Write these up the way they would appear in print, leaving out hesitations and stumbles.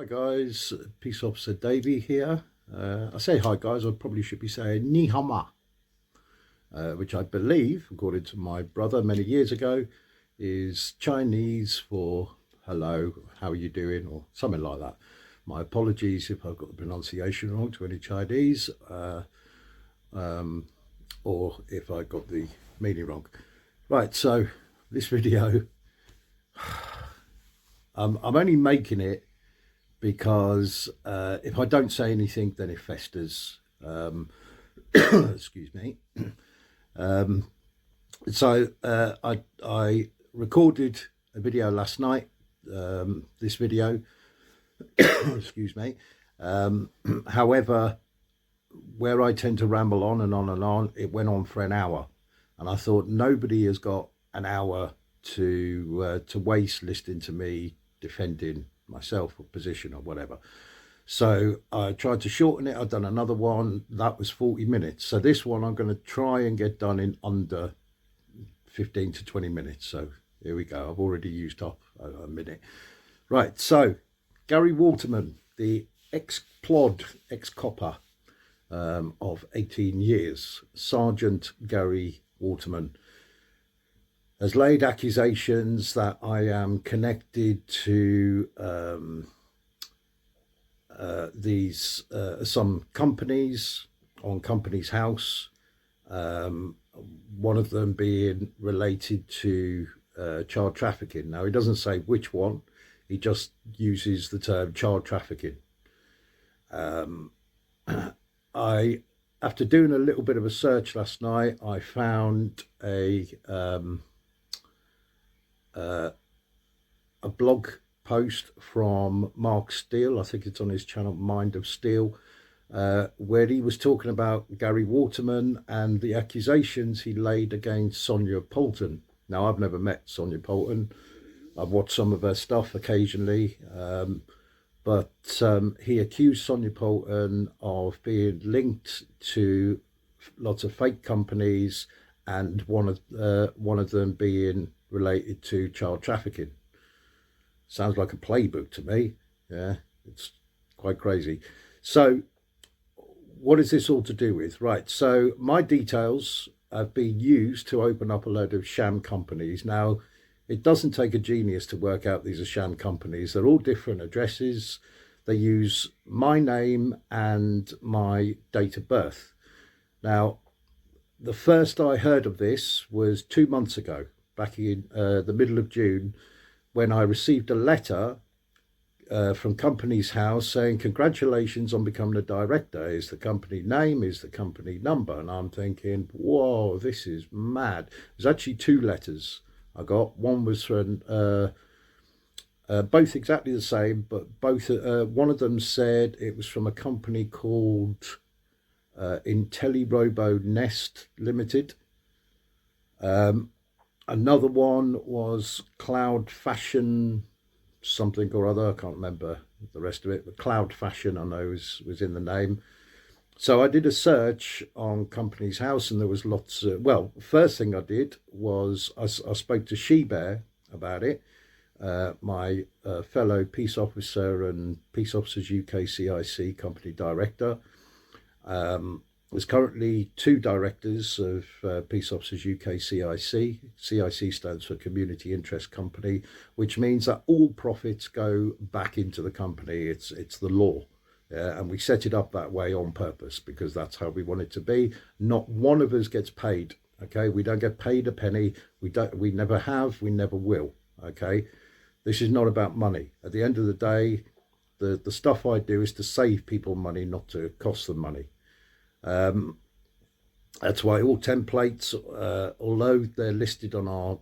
guys, Peace Officer Davey here. I say hi guys, I probably should be saying ni hao ma, which I believe, according to my brother many years ago, is Chinese for hello, how are you doing, or something like that. My apologies if I've got the pronunciation wrong to any Chinese, or if I got the meaning wrong. Right, so this video, I'm only making it because if I don't say anything, then it festers. Excuse me. So I recorded a video last night. This video, excuse me. However, where I tend to ramble on and on and on, it went on for an hour, and I thought nobody has got an hour to waste listening to me defending myself or position or whatever. So I tried to shorten it. I've done another one that was 40 minutes. So this one I'm going to try and get done in under 15 to 20 minutes. So here we go. I've already used up a minute. Right. So Gary Waterman, the ex-plod, ex-copper of 18 years, Sergeant Gary Waterman, has laid accusations that I am connected to some companies on Companies House, one of them being related to child trafficking. Now, he doesn't say which one, he just uses the term child trafficking. After doing a little bit of a search last night, I found a blog post from Mark Steele. I think it's on his channel Mind of Steel, where he was talking about Gary Waterman and the accusations he laid against Sonia Poulton. Now, I've never met Sonia Poulton. I've watched some of her stuff occasionally, but he accused Sonia Poulton of being linked to lots of fake companies, and one of them being related to child trafficking. Sounds like a playbook to me. Yeah, it's quite crazy. So what is this all to do with? Right, so my details have been used to open up a load of sham companies. Now, it doesn't take a genius to work out these are sham companies. They're all different addresses. They use my name and my date of birth. Now, the first I heard of this was 2 months ago, back in the middle of June, when I received a letter from Companies House saying, congratulations on becoming a director. Is the company name, is the company number. And I'm thinking, whoa, this is mad. There's actually 2 letters I got. One was from, both exactly the same, but both, one of them said it was from a company called IntelliRobo Nest Limited. Another one was Cloud Fashion something or other. I can't remember the rest of it, but Cloud Fashion I know was in the name. So I did a search on Companies House, and there was lots of, well, first thing I did was I spoke to She-Bear about it, my fellow peace officer and Peace Officers UK CIC company director. There's currently 2 directors of Peace Officers UK CIC. CIC stands for Community Interest Company, which means that all profits go back into the company. It's the law. Yeah, and we set it up that way on purpose because that's how we want it to be. Not one of us gets paid. Okay, we don't get paid a penny. We never have. We never will. Okay, this is not about money. At the end of the day, the stuff I do is to save people money, not to cost them money. That's why all templates, although they're listed on our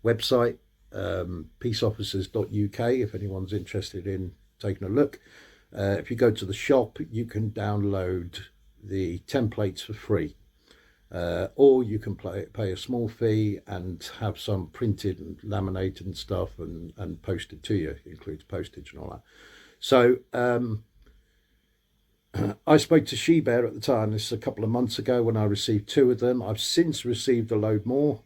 website, peaceofficers.uk, if anyone's interested in taking a look, if you go to the shop, you can download the templates for free, or you can pay a small fee and have some printed and laminated and stuff and posted to you. It includes postage and all that. So I spoke to She-Bear at the time. This is a couple of months ago when I received 2 of them. I've since received a load more.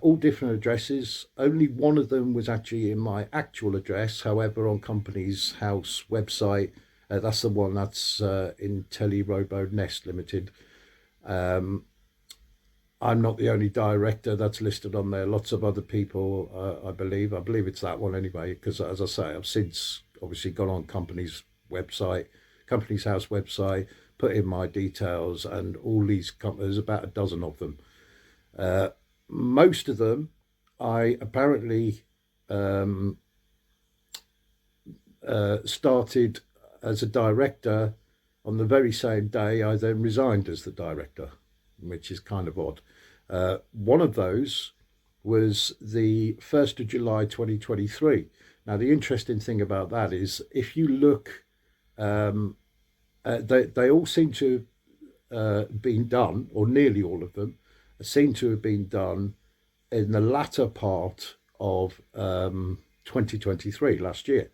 all different addresses. Only one of them was actually in my actual address. However, on Companies House website, that's the one that's in Robo Nest Limited. I'm not the only director that's listed on there. Lots of other people, I believe. I believe it's that one anyway, because as I say, I've since obviously gone on Companies House website, put in my details, and all these companies, about a dozen of them. Most of them, I apparently started as a director on the very same day I then resigned as the director, which is kind of odd. One of those was the 1st of July 2023. Now, the interesting thing about that is if you look, they all seem to have been done, or nearly all of them seem to have been done in the latter part of 2023, last year.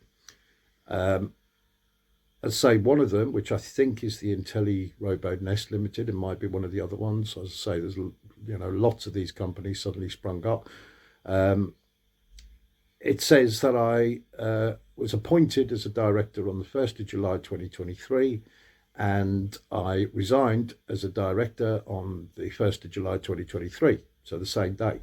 I'd say one of them, which I think is the Robo Nest Limited, it might be one of the other ones. As I say, there's lots of these companies suddenly sprung up. It says that I was appointed as a director on the 1st of July 2023, and I resigned as a director on the 1st of July 2023, so the same day,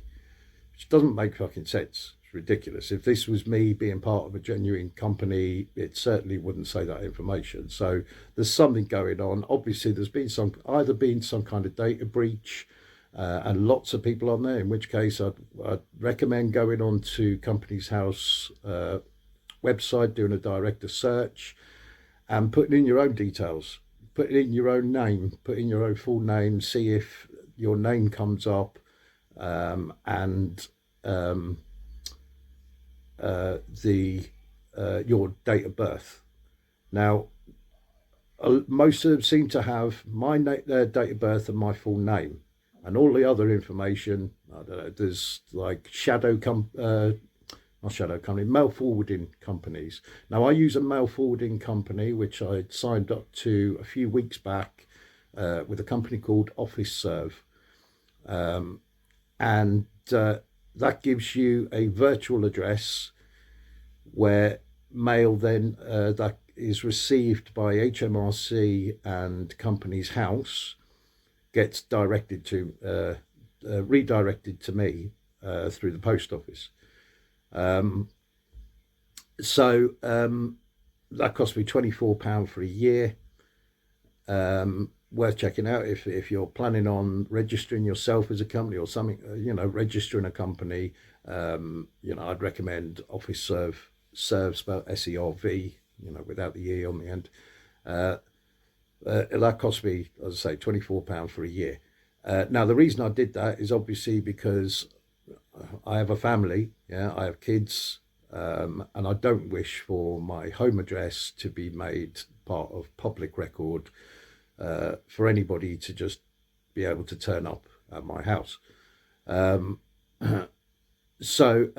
which doesn't make fucking sense. It's ridiculous. If this was me being part of a genuine company, it certainly wouldn't say that information. So there's something going on. Obviously, there's been some kind of data breach, and lots of people on there, in which case I'd recommend going on to Companies House website, doing a director search, and putting in your own details, putting in your own name, put in your own full name, see if your name comes up, and your date of birth. Now, most of them seem to have my date of birth and my full name, and all the other information. I don't know. There's like mail forwarding companies. Now, I use a mail forwarding company which I signed up to a few weeks back with a company called Officers, and that gives you a virtual address where mail then that is received by HMRC and Companies House gets redirected to me through the post office. So that cost me £24 for a year. Worth checking out if you're planning on registering yourself as a company or something, registering a company. I'd recommend Office Serve, spelled SERV, without the E on the end. That cost me, as I say, £24 for a year. Now, the reason I did that is obviously because I have a family, I have kids, and I don't wish for my home address to be made part of public record for anybody to just be able to turn up at my house. So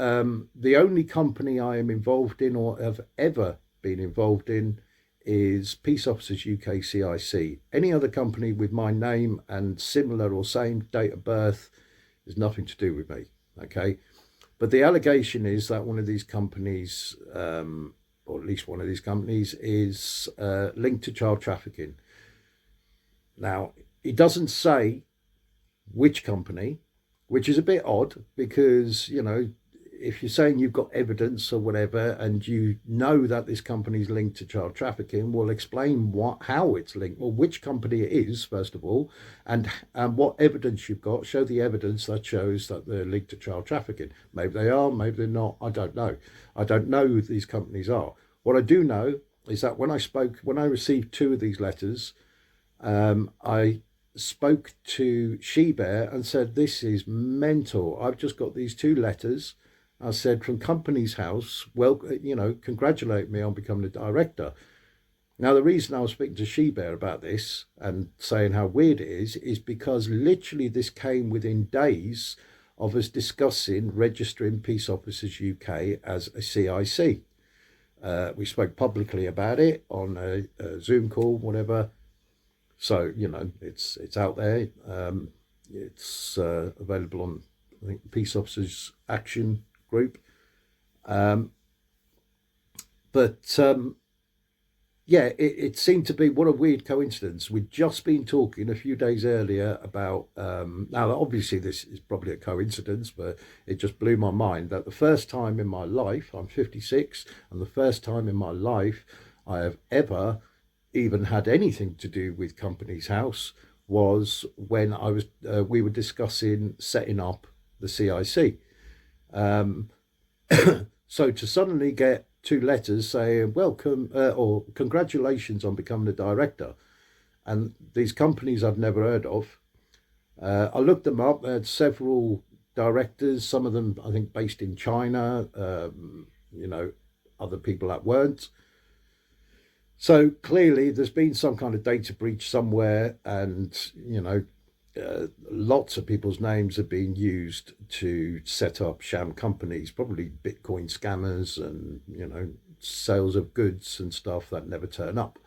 the only company I am involved in or have ever been involved in is Peace Officers UK CIC. Any other company with my name and similar or same date of birth has nothing to do with me, okay? But the allegation is that one of these companies, or at least one of these companies, is linked to child trafficking. Now, it doesn't say which company, which is a bit odd because, if you're saying you've got evidence or whatever and you know that this company is linked to child trafficking, well, explain how it's linked, or which company it is, first of all, and what evidence you've got. Show the evidence that shows that they're linked to child trafficking. Maybe they are, maybe they're not. I don't know. I don't know who these companies are. What I do know is that when I received two of these letters, I spoke to She-Bear and said, this is mental. I've just got these two letters. I said, from Companies House, well, congratulate me on becoming a director. Now, the reason I was speaking to She-Bear about this and saying how weird it is because literally this came within days of us discussing registering Peace Officers UK as a CIC. We spoke publicly about it on a Zoom call, whatever. So, it's out there. It's available I think Peace Officers Action Group. But yeah, it seemed to be, what a weird coincidence. We'd just been talking a few days earlier about, now obviously this is probably a coincidence, but it just blew my mind that the first time in my life, I'm 56, and the first time in my life I have ever even had anything to do with Companies House was when we were discussing setting up the CIC. So to suddenly get two letters saying welcome or congratulations on becoming a director, and these companies I've never heard of, I looked them up. They had several directors, some of them I think based in China, other people that weren't. So clearly there's been some kind of data breach somewhere, and lots of people's names have been used to set up sham companies, probably Bitcoin scammers and, sales of goods and stuff that never turn up.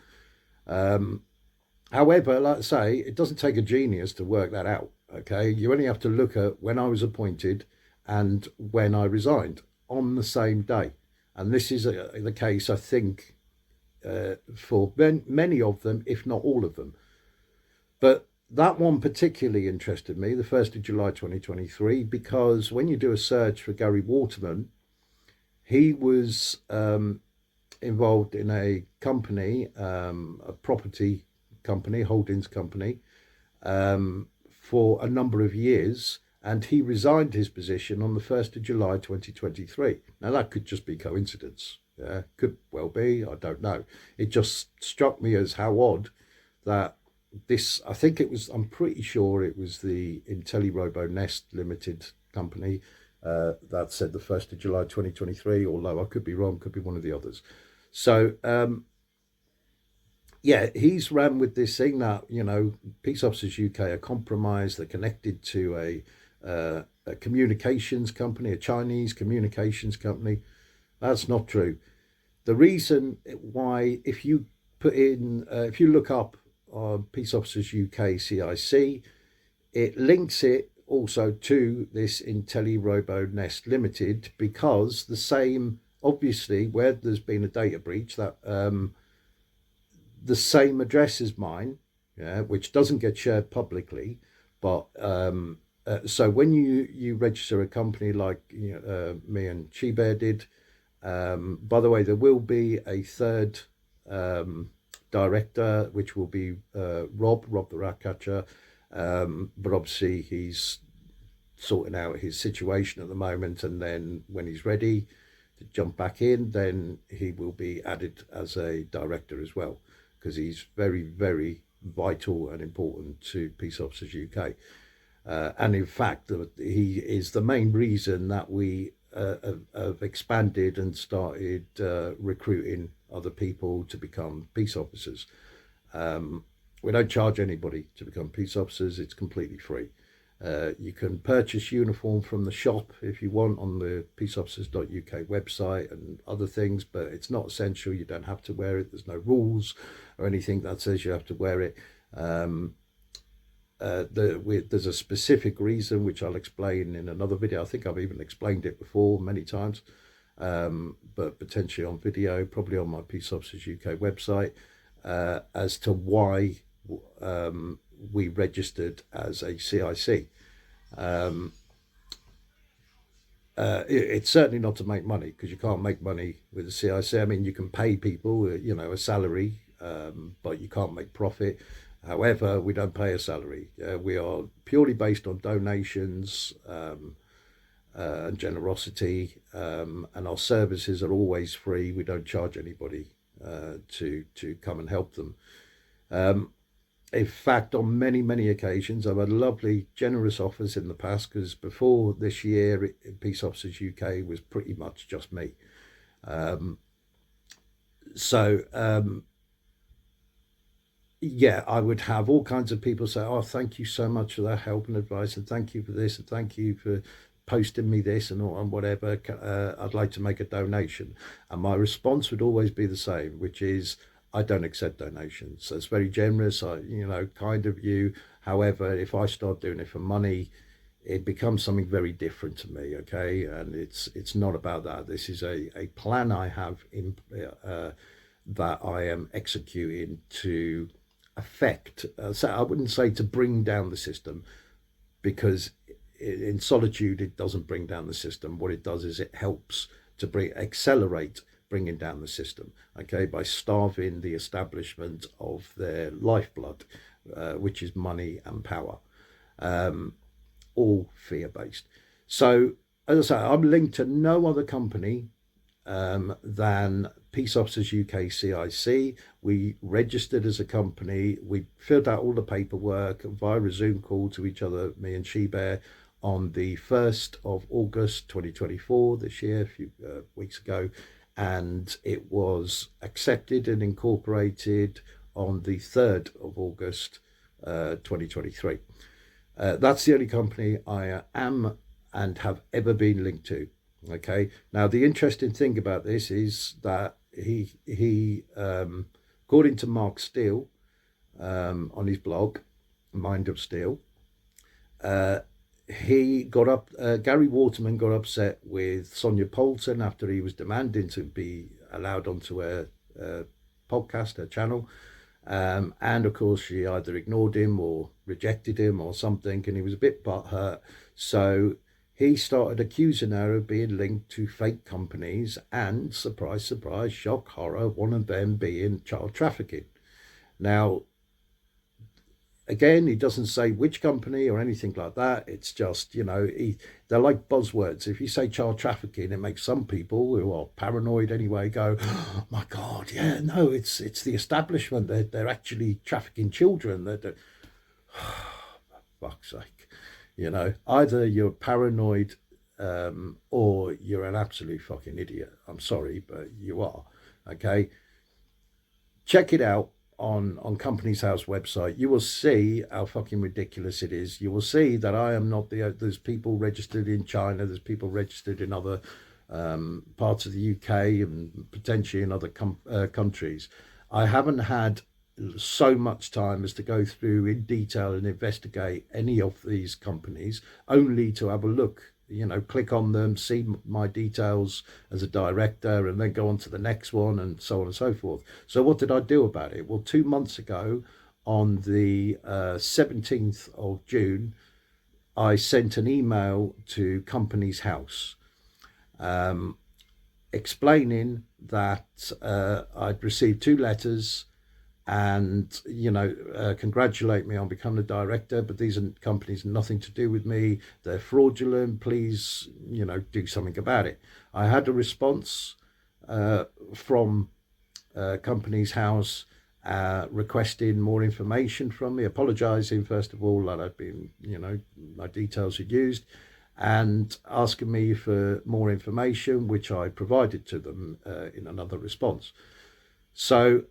However, like I say, it doesn't take a genius to work that out. Okay. You only have to look at when I was appointed and when I resigned on the same day. And this is the case, I think, for many of them, if not all of them. But that one particularly interested me, the 1st of July 2023, because when you do a search for Gary Waterman, he was involved in a company, a property company, holdings company, for a number of years, and he resigned his position on the 1st of July 2023. Now, that could just be coincidence. Yeah, could well be, I don't know. It just struck me as how odd that this, I think it was, I'm pretty sure it was the IntelliRobo Nest Limited company that said the 1st of July 2023, although I could be wrong, could be one of the others. So, yeah, he's ran with this thing that, Peace Officers UK are compromised, they're connected to a communications company, a Chinese communications company. That's not true. The reason why, if you look up Peace Officers UK CIC, it links it also to this IntelliRobo Nest Limited, because the same, obviously, where there's been a data breach, that the same address as mine, yeah, which doesn't get shared publicly, but so when you register a company like me and She-Bear did, by the way, there will be a third director, which will be Rob the Ratcatcher, but obviously he's sorting out his situation at the moment, and then when he's ready to jump back in, then he will be added as a director as well, because he's very, very vital and important to Peace Officers UK. And in fact, he is the main reason that we have expanded and started recruiting other people to become peace officers. We don't charge anybody to become peace officers. It's completely free. You can purchase uniform from the shop if you want on the peaceofficers.uk website and other things, but it's not essential. You don't have to wear it. There's no rules or anything that says you have to wear it. There's a specific reason, which I'll explain in another video. I think I've even explained it before many times, but potentially on video, probably on my Peace Officers UK website, as to why we registered as a CIC. It's certainly not to make money, because you can't make money with a CIC. I mean, you can pay people, a salary, but you can't make profit. However, we don't pay a salary. We are purely based on donations and generosity, and our services are always free. We don't charge anybody to come and help them. In fact, on many, many occasions, I've had lovely, generous offers in the past, because before this year, Peace Officers UK was pretty much just me. Yeah, I would have all kinds of people say, oh, thank you so much for that help and advice, and thank you for this, and thank you for posting me this and whatever. I'd like to make a donation. And my response would always be the same, which is, I don't accept donations. So it's very generous, kind of you. However, if I start doing it for money, it becomes something very different to me, okay? And it's not about that. This is a plan I have in that I am executing to affect. So I wouldn't say to bring down the system, because in solitude it doesn't bring down the system. What it does is it helps to accelerate bringing down the system, okay, by starving the establishment of their lifeblood, which is money and power. All fear-based. So, as I say, I'm linked to no other company than Peace Officers UK CIC. We registered as a company. We filled out all the paperwork via a Zoom call to each other, me and She-Bear, on the 1st of August 2024, this year, a few weeks ago. And it was accepted and incorporated on the 3rd of August 2023. That's the only company I am and have ever been linked to. Okay. Now, the interesting thing about this is that he according to Mark Steele, on his blog, Mind of Steel, he got up. Gary Waterman got upset with Sonia Poulton after he was demanding to be allowed onto a podcast, a channel. And of course, she either ignored him or rejected him or something, and he was a bit butthurt. So he started accusing her of being linked to fake companies, and surprise, surprise, shock, horror, one of them being child trafficking. Now, again, he doesn't say which company or anything like that. It's just, they're like buzzwords. If you say child trafficking, it makes some people who are paranoid anyway go, oh my God, yeah, no, it's the establishment. They're actually trafficking children. They're fuck's sake. Either you're paranoid or you're an absolute fucking idiot. I'm sorry, but you are. Okay. Check it out on Companies House website. You will see how fucking ridiculous it is. You will see that I am not there's people registered in China, there's people registered in other parts of the UK and potentially in other countries. I haven't had so much time as to go through in detail and investigate any of these companies, only to have a look, click on them, see my details as a director, and then go on to the next one, and so on and so forth. So what did I do about it? Well, 2 months ago, on the 17th of June, I sent an email to Companies House explaining that I'd received 2 letters and congratulate me on becoming a director, but these are companies nothing to do with me, they're fraudulent, please do something about it. I had a response from Companies House requesting more information from me, apologizing first of all that I'd been my details had used, and asking me for more information, which I provided to them in another response. So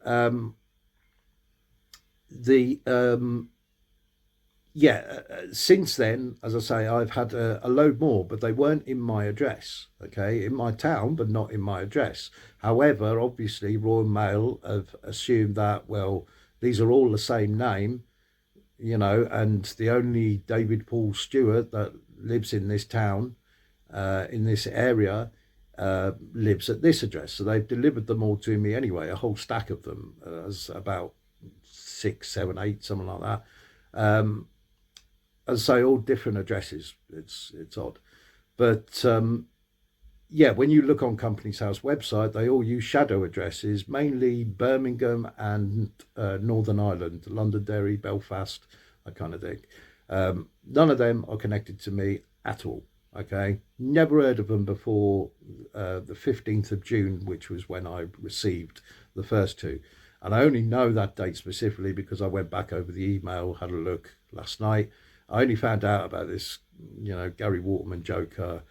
since then, as I say, I've had a load more, but they weren't in my address, okay, in my town, but not in my address. However, obviously, Royal Mail have assumed that, well, these are all the same name, and the only David Paul Stewart that lives in this town, in this area, lives at this address. So they've delivered them all to me anyway, a whole stack of them, as about 6, 7, 8, something like that. As I say, all different addresses. It's odd, but when you look on Companies House website, they all use shadow addresses, mainly Birmingham and Northern Ireland, Londonderry, Belfast, that kind of thing. None of them are connected to me at all. Okay, never heard of them before the 15th of June, which was when I received the first 2. And I only know that date specifically because I went back over the email, had a look last night. I only found out about this, Gary Waterman joker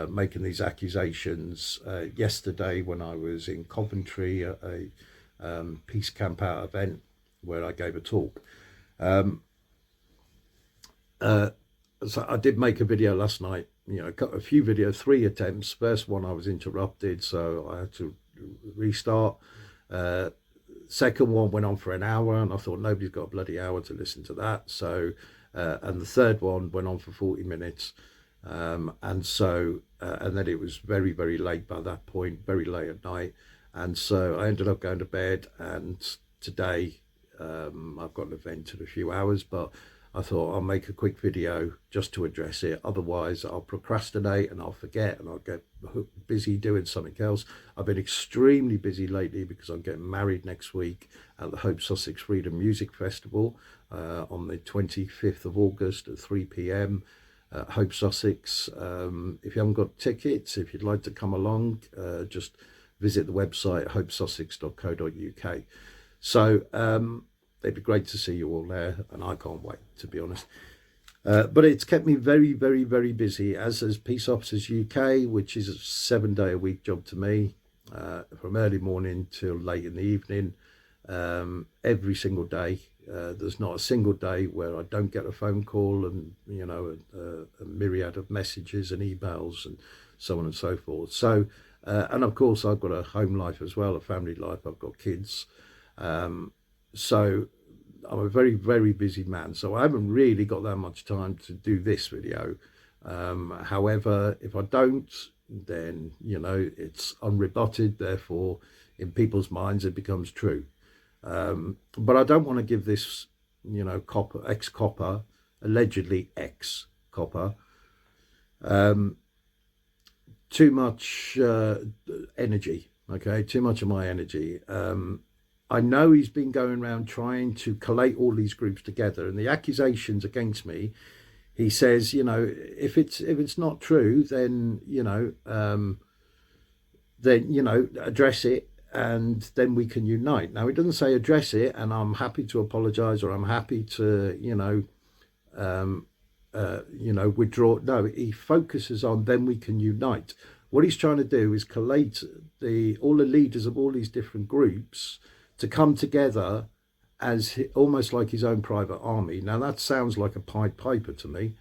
making these accusations yesterday when I was in Coventry at a Peace Camp Out event where I gave a talk. So I did make a video last night, a few videos, 3 attempts. First one I was interrupted, so I had to restart. Second one went on for an hour, and I thought nobody's got a bloody hour to listen to that. So and the third one went on for 40 minutes. And so, and then it was very, very late by that point, very late at night. And so I ended up going to bed. And today, I've got an event in a few hours, but I thought I'll make a quick video just to address it. Otherwise, I'll procrastinate and I'll forget and I'll get busy doing something else. I've been extremely busy lately because I'm getting married next week at the Hope Sussex Freedom Music Festival on the 25th of August at 3 p.m. at Hope Sussex. If you haven't got tickets, if you'd like to come along, just visit the website hopesussex.co.uk. So it'd be great to see you all there, and I can't wait, to be honest. But it's kept me very, very, very busy, as has Peace Officers UK, which is a 7-day-a-week job to me, from early morning till late in the evening, every single day. There's not a single day where I don't get a phone call and, you know, a myriad of messages and emails and so on and so forth. So, and of course, I've got a home life as well, a family life. I've got kids. So I'm a very, very busy man. So I haven't really got that much time to do this video. However, if I don't, then, you know, it's unrebutted. Therefore, in people's minds, it becomes true. But I don't want to give this, you know, ex-copper, allegedly ex-copper, too much energy, okay, too much of my energy. I know he's been going around trying to collate all these groups together, and the accusations against me, he says, you know, if it's not true, then, you know, address it, and then we can unite. Now, he doesn't say address it, and I'm happy to apologise, or I'm happy to, withdraw. No, he focuses on then we can unite. What he's trying to do is collate all the leaders of all these different groups to come together as almost like his own private army. Now, that sounds like a Pied Piper to me.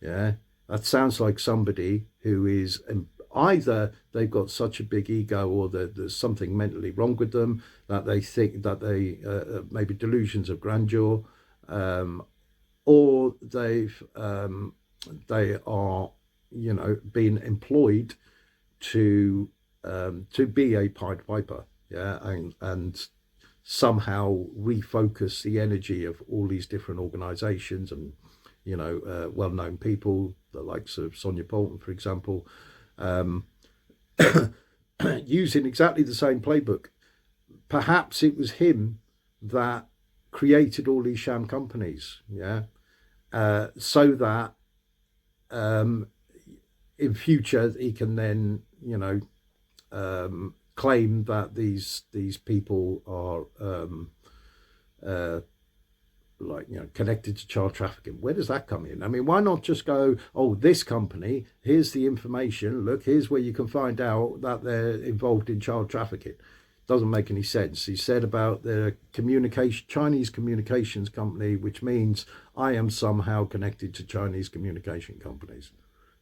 Yeah, that sounds like somebody who is either they've got such a big ego, or there's something mentally wrong with them, that they think that they maybe delusions of grandeur, or they are, you know, being employed to be a Pied Piper. Yeah, and somehow refocus the energy of all these different organisations and, you know, well-known people, the likes of Sonia Poulton, for example, using exactly the same playbook. Perhaps it was him that created all these sham companies, yeah, so that in future he can then, you know, claim that these people are like, you know, connected to child trafficking. Where does that come in? I mean, why not just go, oh, this company, here's the information, look, here's where you can find out that they're involved in child trafficking. Doesn't make any sense. He said about the Chinese communications company, which means I am somehow connected to Chinese communication companies.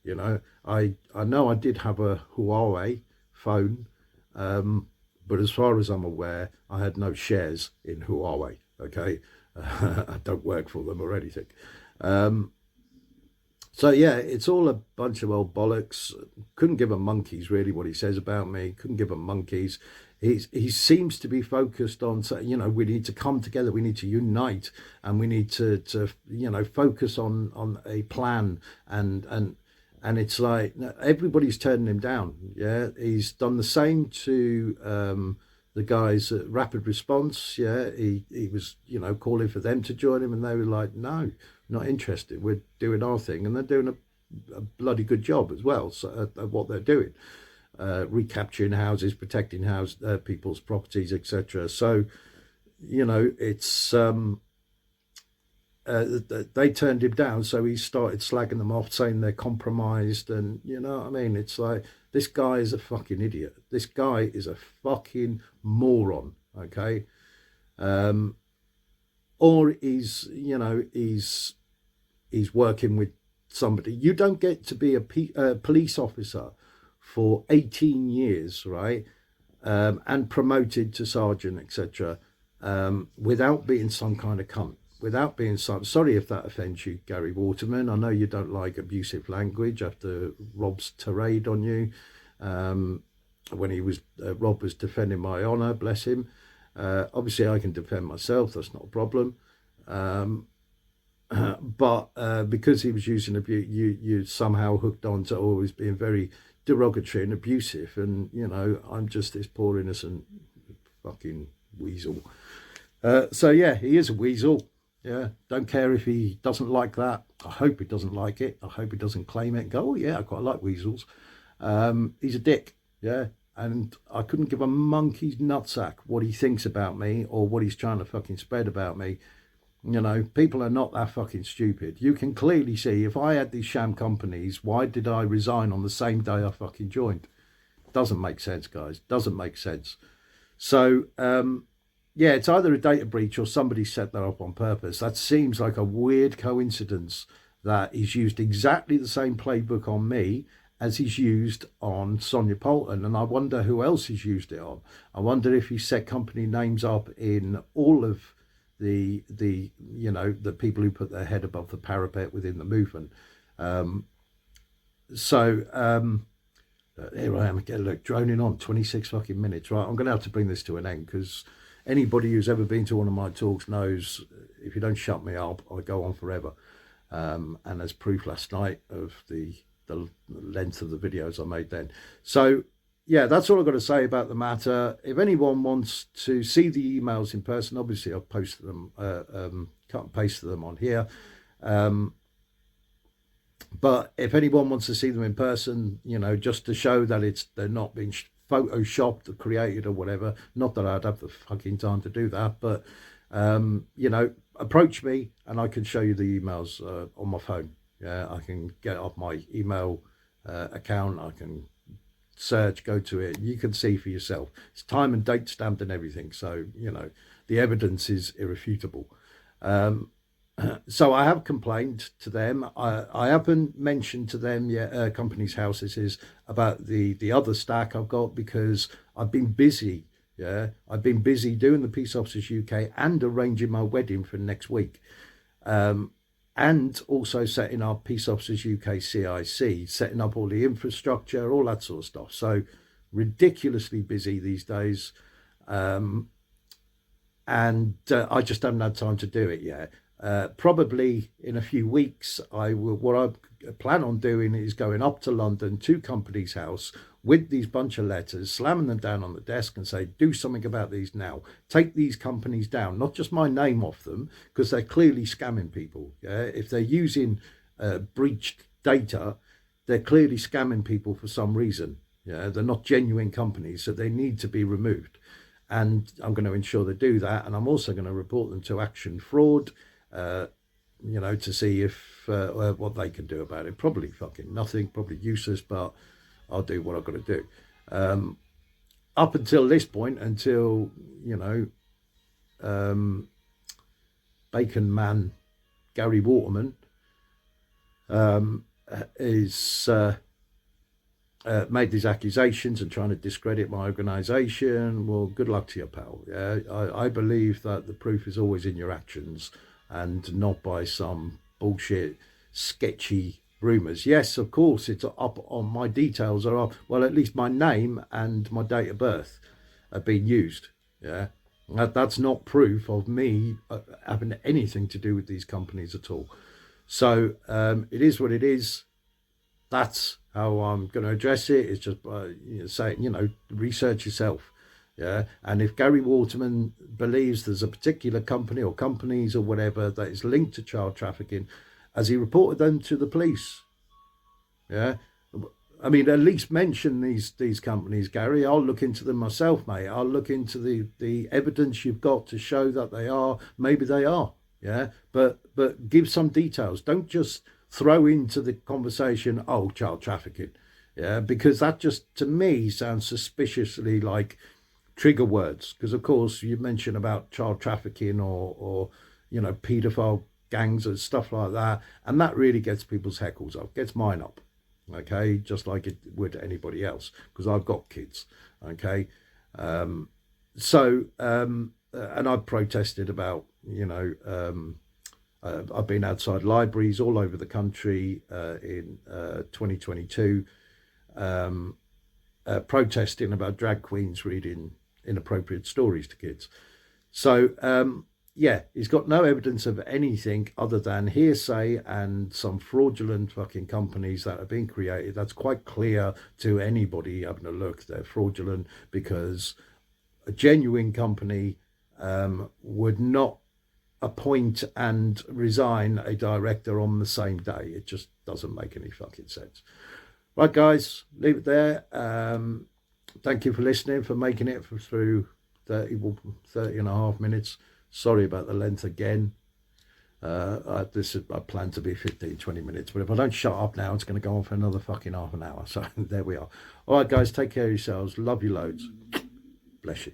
You know, I know I did have a Huawei phone, but as far as I'm aware, I had no shares in Huawei, okay? I don't work for them or anything. So, yeah, it's all a bunch of old bollocks. Couldn't give a monkeys, really, what he says about me. Couldn't give a monkeys. He seems to be focused on, you know, we need to come together, we need to unite, and we need to you know, focus on a plan, and it's like everybody's turning him down. Yeah, he's done the same to the guys at Rapid Response. Yeah, he was, you know, calling for them to join him, and they were like, no, not interested. We're doing our thing, and they're doing a bloody good job as well. So at what they're doing, recapturing houses, protecting people's properties, etc. So, you know, it's they turned him down, so he started slagging them off, saying they're compromised, and, you know what I mean? It's like, this guy is a fucking idiot. This guy is a fucking moron, okay? Or he's, you know, he's working with somebody. You don't get to be a police officer for 18 years, right? And promoted to sergeant, etc., without being some kind of cunt, without being sorry if that offends you, Gary Waterman. I know you don't like abusive language after Rob's tirade on you. When he was Rob was defending my honour, bless him. Obviously, I can defend myself. That's not a problem. But because he was using abuse, you somehow hooked on to always being very derogatory and abusive. And I'm just this poor innocent fucking weasel. So yeah, he is a weasel. Yeah, don't care if he doesn't like that. I hope he doesn't like it. I hope he doesn't claim it and go, oh yeah, I quite like weasels. He's a dick. Yeah, and I couldn't give a monkey's nutsack what he thinks about me or what he's trying to fucking spread about me. People are not that fucking stupid. You can clearly see if I had these sham companies, why did I resign on the same day I fucking joined? Doesn't make sense, guys. Doesn't make sense. So, yeah, it's either a data breach or somebody set that up on purpose. That seems like a weird coincidence that he's used exactly the same playbook on me as he's used on Sonia Poulton. And I wonder who else he's used it on. I wonder if he set company names up in all of the people who put their head above the parapet within the movement. Here I am again, look, droning on 26 fucking minutes. Right, I'm going to have to bring this to an end because anybody who's ever been to one of my talks knows if you don't shut me up, I'll go on forever. And there's proof last night of the length of the videos I made then. So yeah, that's all I've got to say about the matter. If anyone wants to see the emails in person, obviously I've posted them, cut and pasted them on here. But if anyone wants to see them in person, just to show that they're not being photoshopped or created or whatever, not that I'd have the fucking time to do that, but, approach me and I can show you the emails on my phone. Yeah, I can get off my email account. I can search, go to it. You can see for yourself. It's time and date stamped and everything. So, the evidence is irrefutable. So I have complained to them. I haven't mentioned to them yet, Companies Houses is about the other stack I've got because I've been busy. Yeah, I've been busy doing the Peace Officers UK and arranging my wedding for next week. And also setting up Peace Officers UK CIC, setting up all the infrastructure, all that sort of stuff. So ridiculously busy these days. And I just haven't had time to do it yet. Probably in a few weeks, what I plan on doing is going up to London to Companies House with these bunch of letters, slamming them down on the desk and say, do something about these now. Take these companies down, not just my name off them, because they're clearly scamming people. Yeah? If they're using breached data, they're clearly scamming people for some reason. Yeah? They're not genuine companies, so they need to be removed. And I'm going to ensure they do that. And I'm also going to report them to Action Fraud, to see if what they can do about it. Probably fucking nothing, probably useless, but I'll do what I've got to do. Up until this point, until, Bacon Man Gary Waterman is made these accusations and trying to discredit my organisation. Well, good luck to you, pal. Yeah, I believe that the proof is always in your actions and not by some bullshit, sketchy rumours. Yes, of course, it's up on my details are up. Well, at least my name and my date of birth have been used. Yeah, that's not proof of me having anything to do with these companies at all. So it is what it is. That's how I'm going to address it. It's just research yourself. Yeah, and if Gary Waterman believes there's a particular company or companies or whatever that is linked to child trafficking, as he reported them to the police. Yeah, I mean, at least mention these companies, Gary. I'll look into them myself, mate. I'll look into the evidence you've got to show that they are. Maybe they are. Yeah, but give some details. Don't just throw into the conversation, oh, child trafficking. Yeah, because that just to me sounds suspiciously like trigger words. Because of course you mention about child trafficking or paedophile gangs and stuff like that, and that really gets people's heckles up, gets mine up. Okay, just like it would anybody else, because I've got kids. Okay, and I've protested about I've been outside libraries all over the country in 2022 protesting about drag queens reading inappropriate stories to kids. So, yeah, he's got no evidence of anything other than hearsay and some fraudulent fucking companies that have been created. That's quite clear to anybody having a look. They're fraudulent because a genuine company would not appoint and resign a director on the same day. It just doesn't make any fucking sense. Right, guys, leave it there. Thank you for listening, for making it through 30 and a half minutes. Sorry about the length again. I plan to be 15-20 minutes, but if I don't shut up now, it's going to go on for another fucking half an hour. So there we are. All right, guys, take care of yourselves. Love you loads. Bless you.